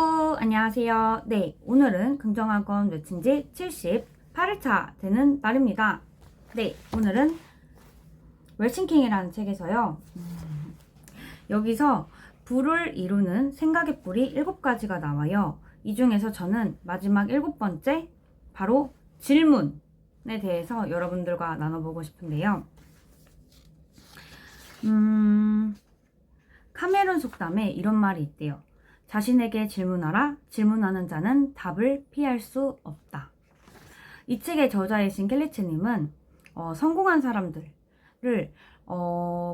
꾸꾸 안녕하세요. 네, 오늘은 긍정학원 외친 지 78일차 되는 날입니다. 네, 오늘은 웰싱킹이라는 책에서요. 여기서 부를 이루는 생각의 뿔이 7가지가 나와요. 이 중에서 저는 마지막 7번째 바로 질문에 대해서 여러분들과 나눠보고 싶은데요. 카메룬 속담에 이런 말이 있대요. 자신에게 질문하라. 질문하는 자는 답을 피할 수 없다. 이 책의 저자이신 켈리체님은 성공한 사람들을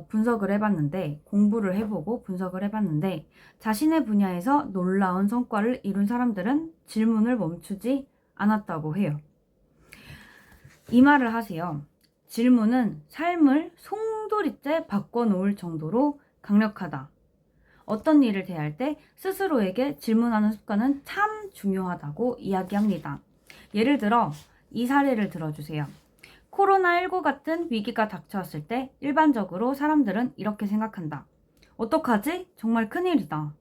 분석을 해봤는데, 공부를 해보고 분석을 해봤는데, 자신의 분야에서 놀라운 성과를 이룬 사람들은 질문을 멈추지 않았다고 해요. 이 말을 하세요. 질문은 삶을 송두리째 바꿔놓을 정도로 강력하다. 어떤 일을 대할 때 스스로에게 질문하는 습관은 참 중요하다고 이야기합니다. 예를 들어 이 사례를 들어주세요. 코로나19 같은 위기가 닥쳐왔을 때 일반적으로 사람들은 이렇게 생각한다. 어떡하지? 정말 큰일이다.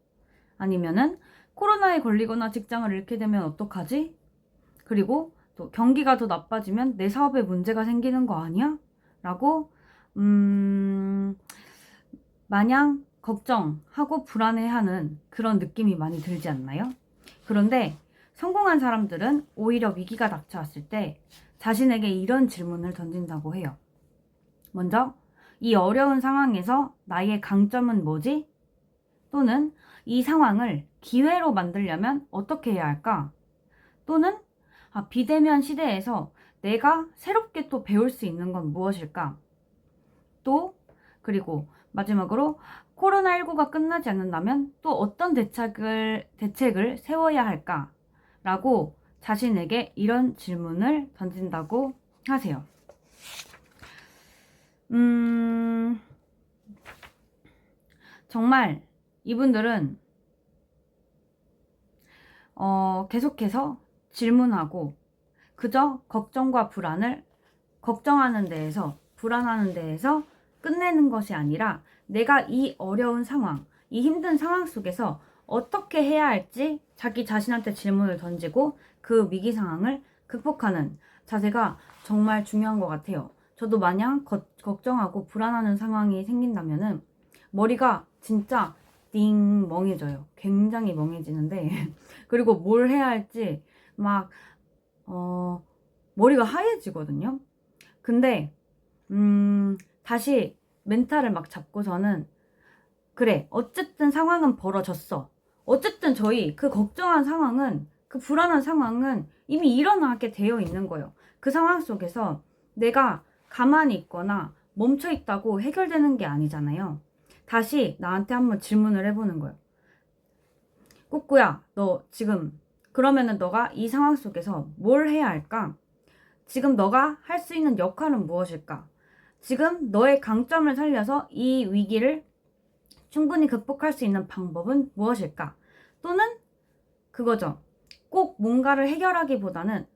아니면은 코로나에 걸리거나 직장을 잃게 되면 어떡하지? 그리고 또 경기가 더 나빠지면 내 사업에 문제가 생기는 거 아니야? 라고 마냥 걱정하고 불안해하는 그런 느낌이 많이 들지 않나요? 그런데 성공한 사람들은 오히려 위기가 닥쳐왔을 때 자신에게 이런 질문을 던진다고 해요. 먼저, 이 어려운 상황에서 나의 강점은 뭐지? 또는 이 상황을 기회로 만들려면 어떻게 해야 할까? 또는 비대면 시대에서 내가 새롭게 또 배울 수 있는 건 무엇일까? 그리고 마지막으로 코로나19가 끝나지 않는다면 또 어떤 대책을 세워야 할까? 라고 자신에게 이런 질문을 던진다고 하세요. 정말 이분들은 계속해서 질문하고 그저 걱정과 불안을 걱정하는 데에서 불안하는 데에서 끝내는 것이 아니라 내가 이 어려운 상황, 이 힘든 상황 속에서 어떻게 해야 할지 자기 자신한테 질문을 던지고 그 위기 상황을 극복하는 자세가 정말 중요한 것 같아요. 저도 마냥 걱정하고 불안하는 상황이 생긴다면은 머리가 진짜 띵 멍해져요. 굉장히 멍해지는데 그리고 뭘 해야 할지 막 머리가 하얘지거든요. 근데 다시 멘탈을 막 잡고서는 그래, 어쨌든 상황은 벌어졌어. 어쨌든 저희 그 걱정한 상황은, 그 불안한 상황은 이미 일어나게 되어 있는 거예요. 그 상황 속에서 내가 가만히 있거나 멈춰 있다고 해결되는 게 아니잖아요. 다시 나한테 한번 질문을 해보는 거예요. 꾸꾸야, 너 지금 그러면은 너가 이 상황 속에서 뭘 해야 할까? 지금 너가 할 수 있는 역할은 무엇일까? 지금 너의 강점을 살려서 이 위기를 충분히 극복할 수 있는 방법은 무엇일까? 또는 그거죠. 꼭 뭔가를 해결하기보다는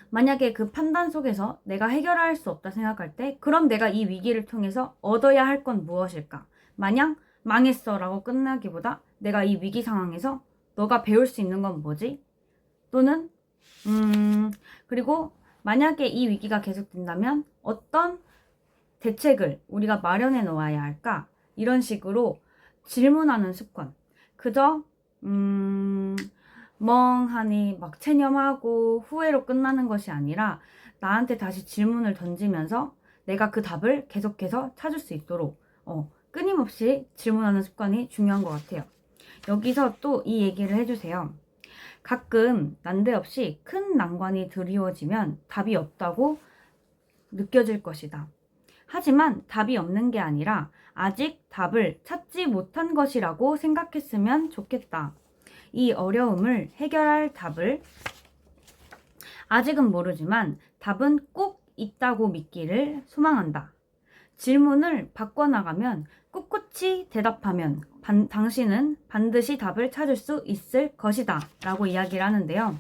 만약에 그 판단 속에서 내가 해결할 수 없다 생각할 때 그럼 내가 이 위기를 통해서 얻어야 할 건 무엇일까? 마냥 망했어 라고 끝나기보다 내가 이 위기 상황에서 너가 배울 수 있는 건 뭐지? 또는 그리고 만약에 이 위기가 계속된다면 어떤 대책을 우리가 마련해 놓아야 할까? 이런 식으로 질문하는 습관. 그저 멍하니 막 체념하고 후회로 끝나는 것이 아니라 나한테 다시 질문을 던지면서 내가 그 답을 계속해서 찾을 수 있도록 끊임없이 질문하는 습관이 중요한 것 같아요. 여기서 또 이 얘기를 해주세요. 가끔 난데없이 큰 난관이 드리워지면 답이 없다고 느껴질 것이다. 하지만 답이 없는 게 아니라 아직 답을 찾지 못한 것이라고 생각했으면 좋겠다. 이 어려움을 해결할 답을 아직은 모르지만 답은 꼭 있다고 믿기를 소망한다. 질문을 바꿔나가면 꿋꿋이 대답하면 당신은 반드시 답을 찾을 수 있을 것이다 라고 이야기를 하는데요.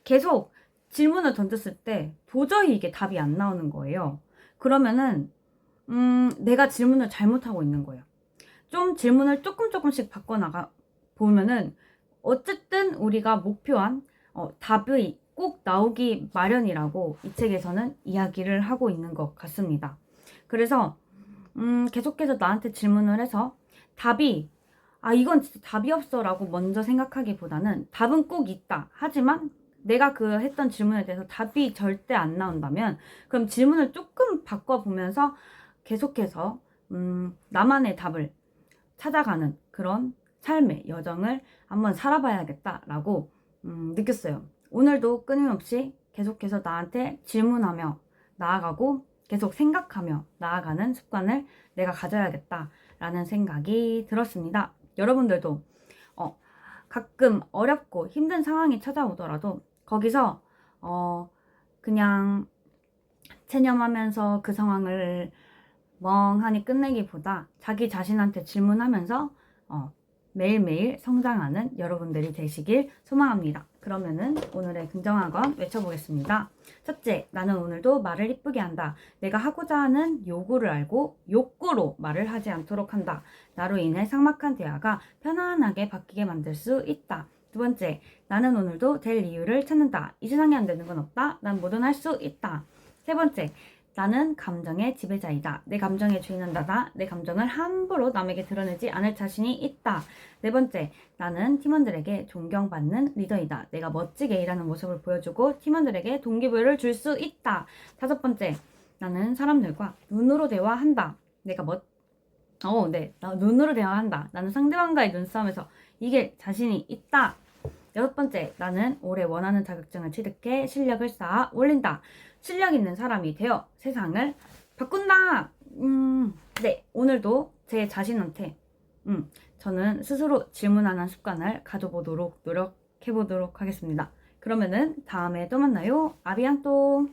계속 질문을 던졌을 때 도저히 이게 답이 안 나오는 거예요. 그러면은 내가 질문을 잘못하고 있는 거예요. 좀 질문을 조금씩 보면은 어쨌든 우리가 목표한 답이 꼭 나오기 마련이라고 이 책에서는 이야기를 하고 있는 것 같습니다. 그래서 계속해서 나한테 질문을 해서 답이 이건 진짜 답이 없어 라고 먼저 생각하기보다는 답은 꼭 있다. 하지만 내가 그 했던 질문에 대해서 답이 절대 안 나온다면 그럼 질문을 조금 바꿔보면서 계속해서 나만의 답을 찾아가는 그런 삶의 여정을 한번 살아봐야겠다라고 느꼈어요. 오늘도 끊임없이 계속해서 나한테 질문하며 나아가고 계속 생각하며 나아가는 습관을 내가 가져야겠다라는 생각이 들었습니다. 여러분들도 가끔 어렵고 힘든 상황이 찾아오더라도 거기서 그냥 체념하면서 그 상황을 멍하니 끝내기보다 자기 자신한테 질문하면서 매일매일 성장하는 여러분들이 되시길 소망합니다. 그러면은 오늘의 긍정한 건 외쳐보겠습니다. 첫째, 나는 오늘도 말을 이쁘게 한다. 내가 하고자 하는 요구를 알고 욕구로 말을 하지 않도록 한다. 나로 인해 삭막한 대화가 편안하게 바뀌게 만들 수 있다. 두 번째, 나는 오늘도 될 이유를 찾는다. 이 세상에 안 되는 건 없다. 난 뭐든 할 수 있다. 세 번째, 나는 감정의 지배자이다. 내 감정의 주인은 나다. 내 감정을 함부로 남에게 드러내지 않을 자신이 있다. 네 번째, 나는 팀원들에게 존경받는 리더이다. 내가 멋지게 일하는 모습을 보여주고 팀원들에게 동기부여를 줄 수 있다. 다섯 번째, 나는 사람들과 눈으로 대화한다. 나 눈으로 대화한다. 나는 상대방과의 눈싸움에서 이길 자신이 있다. 여섯 번째, 나는 올해 원하는 자격증을 취득해 실력을 쌓아 올린다. 실력 있는 사람이 되어 세상을 바꾼다. 네, 오늘도 제 자신한테 저는 스스로 질문하는 습관을 가져보도록 노력해보도록 하겠습니다. 그러면은 다음에 또 만나요. 아비앙또.